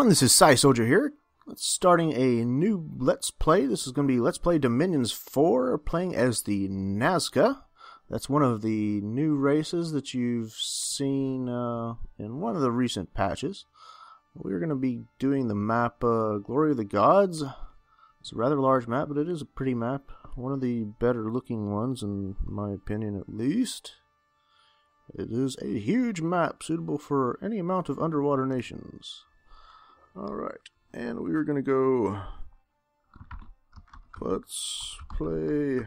everyone, this is Soldier here. Starting a new Let's Play. This is going to be Let's Play Dominions 4, playing as the Nazca. That's one of the new races that you've seen in one of the recent patches. We're going to be doing the map Glory of the Gods. It's a rather large map, but it is a pretty map. One of the better looking ones, in my opinion at least. It is a huge map, suitable for any amount of underwater nations. Alright, and we are going to go... Let's play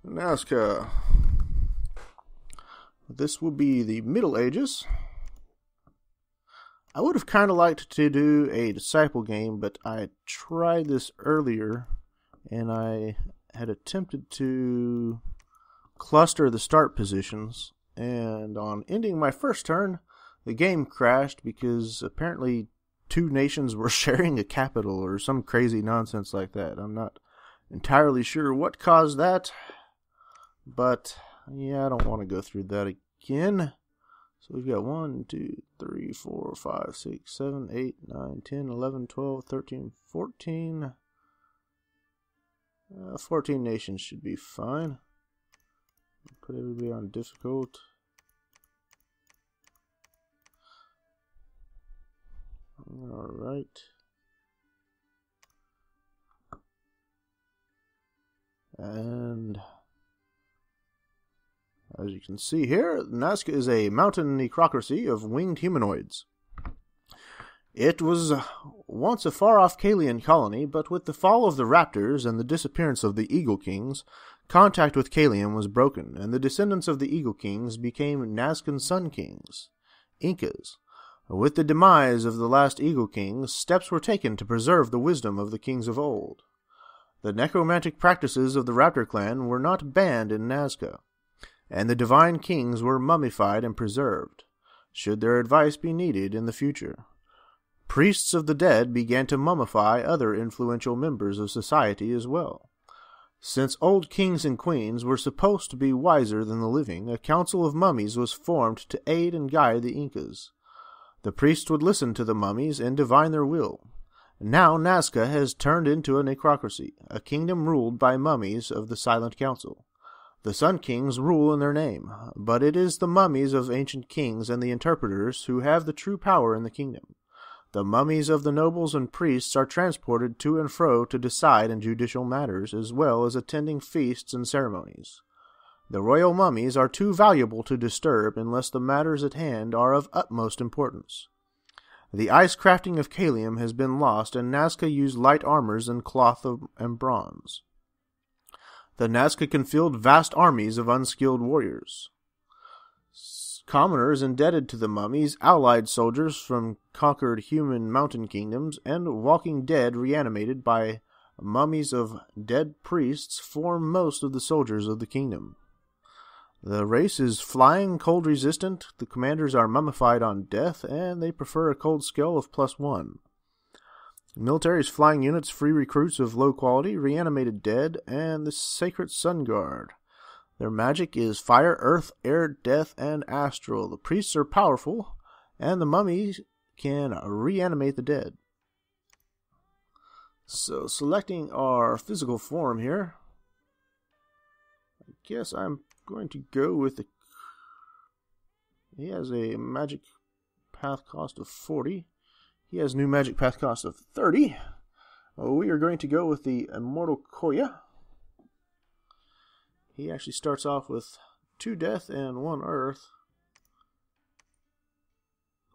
Nasca. This will be the Middle Ages. I would have kind of liked to do a Disciple game, but I tried this earlier, and I had attempted to cluster the start positions, and on ending my first turn, the game crashed because apparently two nations were sharing a capital or some crazy nonsense like that. I'm not entirely sure what caused that, but yeah, I don't want to go through that again. So we've got 1, 2, 3, 4, 5, 6, 7, 8, 9, 10, 11, 12, 13, 14. 14 nations should be fine. Put everybody on difficult. Alright. And as you can see here, Nasca is a mountain necrocracy of winged humanoids. It was once a far-off Kalian colony, but with the fall of the Raptors and the disappearance of the Eagle Kings, contact with Kalian was broken, and the descendants of the Eagle Kings became Nazcan Sun Kings, Incas. With the demise of the last Eagle Kings, steps were taken to preserve the wisdom of the kings of old. The necromantic practices of the Raptor clan were not banned in Nazca, and the divine kings were mummified and preserved, should their advice be needed in the future. Priests of the dead began to mummify other influential members of society as well. Since old kings and queens were supposed to be wiser than the living, a council of mummies was formed to aid and guide the Incas. The priests would listen to the mummies and divine their will. Now Nazca has turned into a necrocracy, a kingdom ruled by mummies of the Silent Council. The Sun Kings rule in their name, but it is the mummies of ancient kings and the interpreters who have the true power in the kingdom. The mummies of the nobles and priests are transported to and fro to decide in judicial matters, as well as attending feasts and ceremonies. The royal mummies are too valuable to disturb unless the matters at hand are of utmost importance. The ice crafting of Kalium has been lost, and Nazca use light armors and cloth and bronze. The Nazca can field vast armies of unskilled warriors. Commoners indebted to the mummies, allied soldiers from conquered human mountain kingdoms, and walking dead reanimated by mummies of dead priests form most of the soldiers of the kingdom. The race is flying, cold resistant, the commanders are mummified on death, and they prefer a cold skill of +1. The military's flying units free recruits of low quality, reanimated dead, and the Sacred Sun Guard. Their magic is fire, earth, air, death, and astral. The priests are powerful, and the mummies can reanimate the dead. So, selecting our physical form here, I guess I'm going to go with the... He has a magic path cost of 40. He has new magic path cost of 30. We are going to go with the Immortal Koya. He actually starts off with 2 death and 1 earth,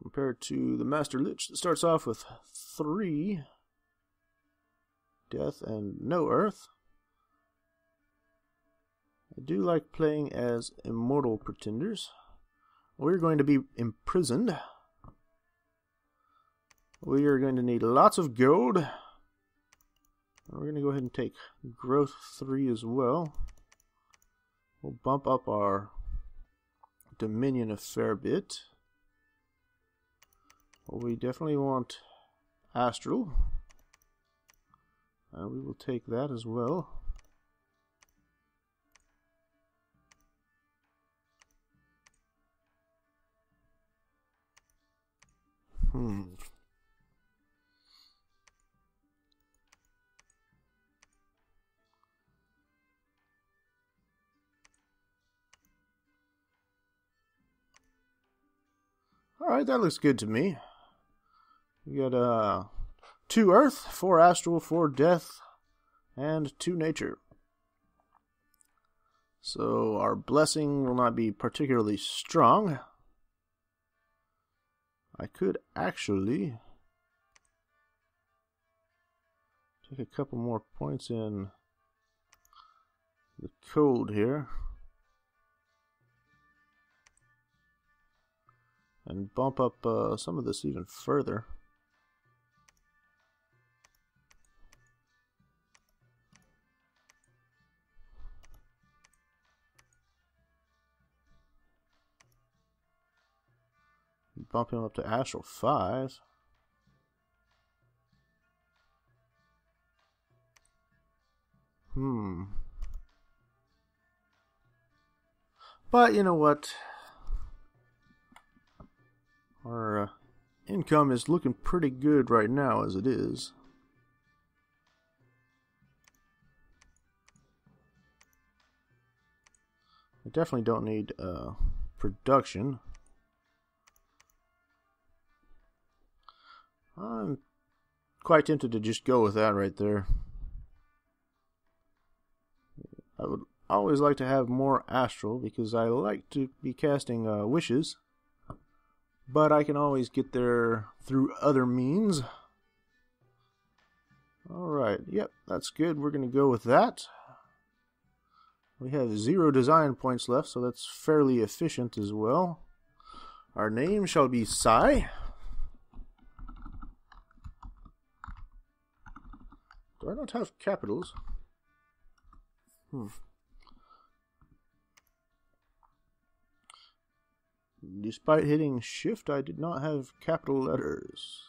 compared to the Master Lich that starts off with 3 death and no earth. I do like playing as immortal pretenders. We're going to be imprisoned. We are going to need lots of gold. We're going to go ahead and take growth 3 as well. We'll bump up our dominion a fair bit. We definitely want astral. We will take that as well. Alright, that looks good to me. We got 2 Earth, 4 Astral, 4 Death, and 2 Nature. So our blessing will not be particularly strong. I could actually take a couple more points in the cold here and bump up some of this even further. Bump him up to Astral 5. But you know what? Our income is looking pretty good right now as it is. I definitely don't need production. I'm quite tempted to just go with that right there. I would always like to have more astral because I like to be casting wishes, but I can always get there through other means. Alright, yep, that's good. We're going to go with that. We have 0 design points left, so that's fairly efficient as well. Our name shall be Psi. Do I not have capitals? Despite hitting shift, I did not have capital letters.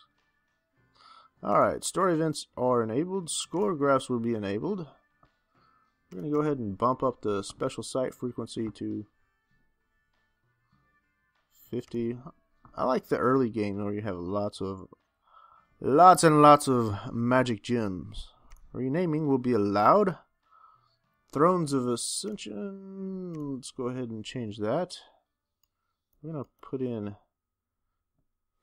Alright, story events are enabled. Score graphs will be enabled. We're going to go ahead and bump up the special site frequency to 50. I like the early game where you have lots and lots of magic gems. Renaming will be allowed. Thrones of Ascension. Let's go ahead and change that. We're going to put in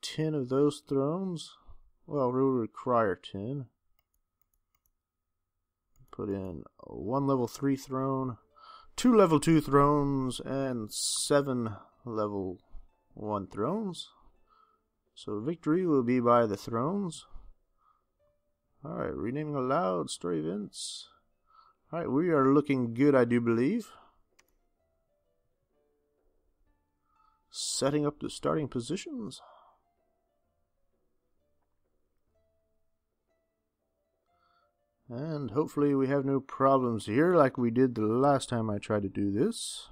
10 of those thrones. Well, we'll require 10. Put in 1 level 3 throne, 2 level 2 thrones, and 7 level 1 thrones. So victory will be by the thrones. Alright, renaming allowed, story events. Alright, we are looking good, I do believe. Setting up the starting positions. And hopefully we have no problems here like we did the last time I tried to do this.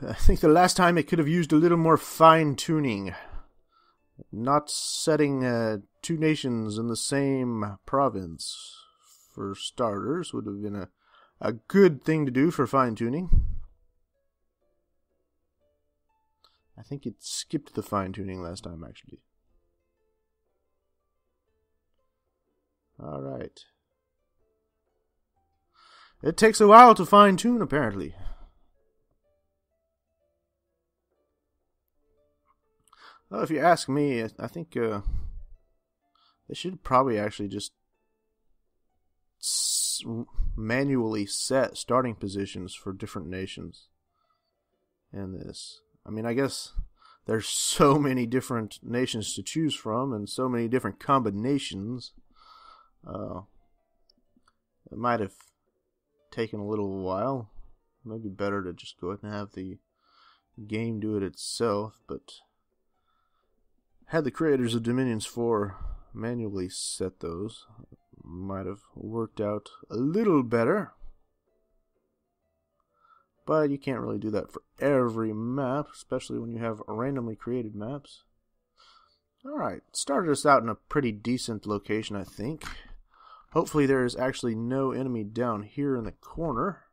I think the last time it could have used a little more fine-tuning. Not setting 2 nations in the same province, for starters, would have been a good thing to do for fine-tuning. I think it skipped the fine-tuning last time, actually. Alright. It takes a while to fine-tune, apparently. Well, if you ask me, I think they should probably actually just manually set starting positions for different nations in this. I mean, I guess there's so many different nations to choose from and so many different combinations. It might have taken a little while. Maybe better to just go ahead and have the game do it itself, but had the creators of Dominions 4 manually set those, might have worked out a little better. But you can't really do that for every map, especially when you have randomly created maps. Alright, started us out in a pretty decent location, I think. Hopefully there is actually no enemy down here in the corner.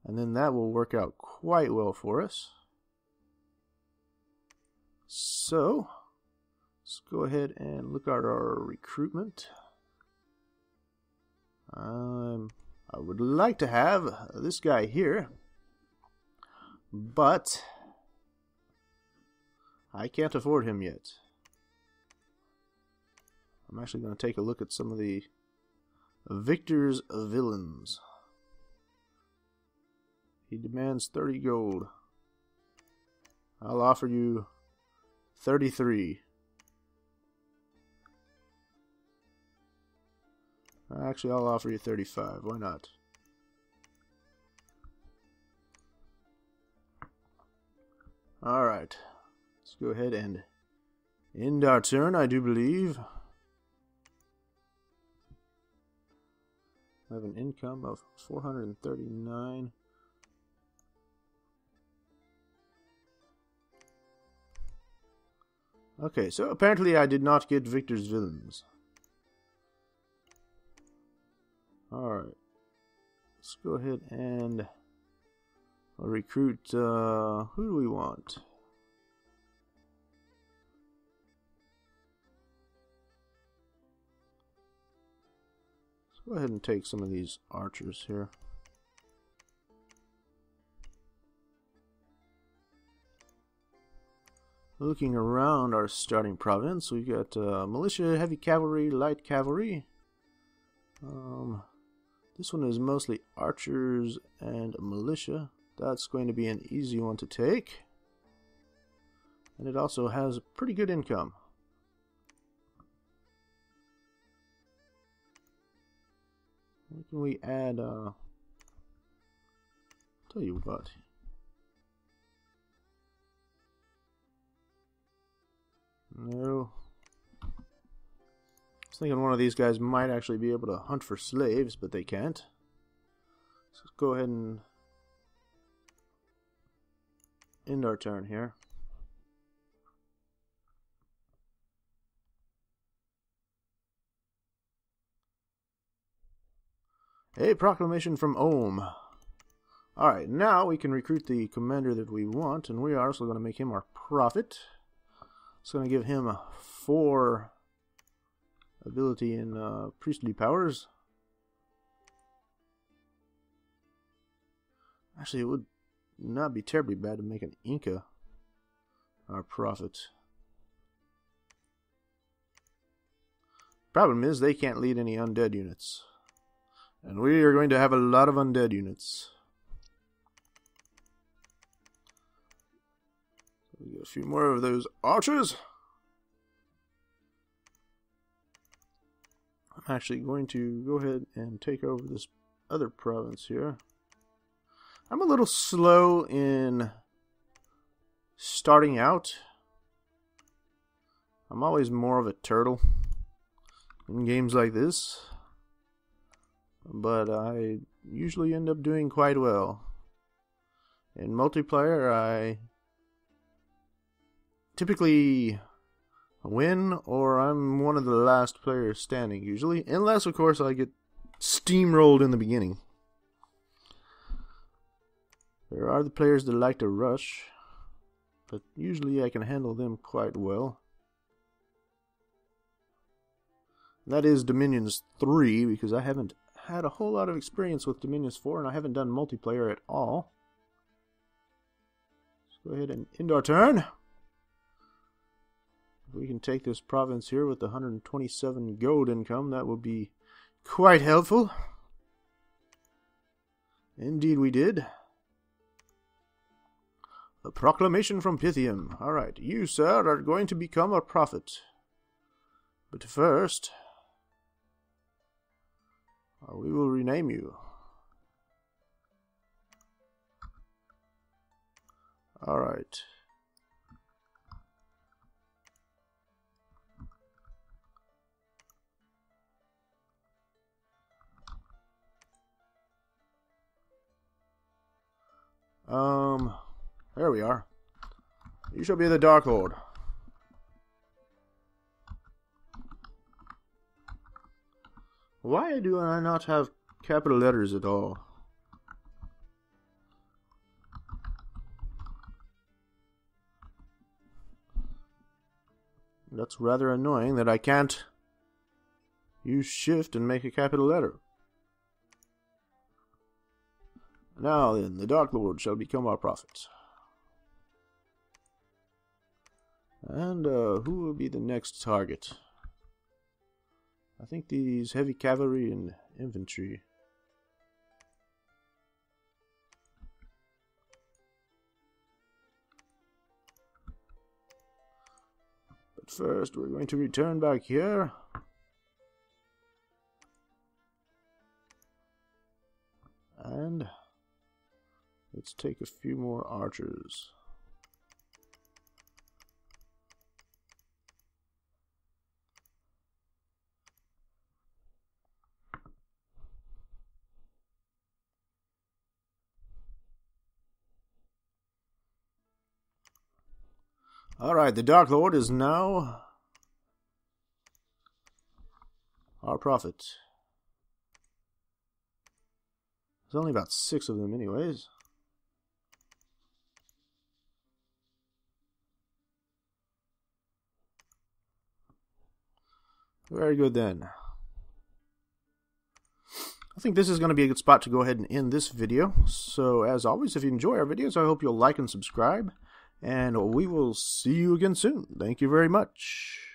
And then that will work out quite well for us. So, let's go ahead and look at our recruitment. I would like to have this guy here. But I can't afford him yet. I'm actually going to take a look at some of the Victor's villains. He demands 30 gold. I'll offer you 33. Actually, I'll offer you 35. Why not? Alright. Let's go ahead and end our turn, I do believe. I have an income of 439. Okay, so apparently I did not get Victor's villains. Alright. Let's go ahead and recruit, who do we want? Let's go ahead and take some of these archers here. Looking around our starting province, we've got militia, heavy cavalry, light cavalry. This one is mostly archers and militia. That's going to be an easy one to take. And it also has a pretty good income. What can we add? Tell you what. No. I was thinking one of these guys might actually be able to hunt for slaves, but they can't. So let's go ahead and end our turn here. A proclamation from Ohm. Alright, now we can recruit the commander that we want, and we are also going to make him our prophet. It's going to give him 4 ability in priestly powers. Actually, it would not be terribly bad to make an Inca our prophet. Problem is, they can't lead any undead units. And we are going to have a lot of undead units. So we get a few more of those archers. I'm actually going to go ahead and take over this other province here. I'm a little slow in starting out. I'm always more of a turtle in games like this. But I usually end up doing quite well. In multiplayer, I typically win, or I'm one of the last players standing, usually. Unless, of course, I get steamrolled in the beginning. There are the players that like to rush, but usually I can handle them quite well. That is Dominions 3, because I haven't had a whole lot of experience with Dominions 4, and I haven't done multiplayer at all. Let's go ahead and end our turn. If we can take this province here with the 127 gold income, that would be quite helpful. Indeed we did. A proclamation from Pythium. Alright, you, sir, are going to become a prophet. But first, we will rename you. Alright. There we are. You shall be the Dark Lord. Why do I not have capital letters at all? That's rather annoying that I can't use shift and make a capital letter. Now then, the Dark Lord shall become our prophet. And who will be the next target? I think these heavy cavalry and infantry. But first, we're going to return back here. And let's take a few more archers. Alright, the Dark Lord is now our prophet. There's only about 6 of them anyways. Very good then. I think this is going to be a good spot to go ahead and end this video. So as always, if you enjoy our videos, I hope you'll like and subscribe. And we will see you again soon. Thank you very much.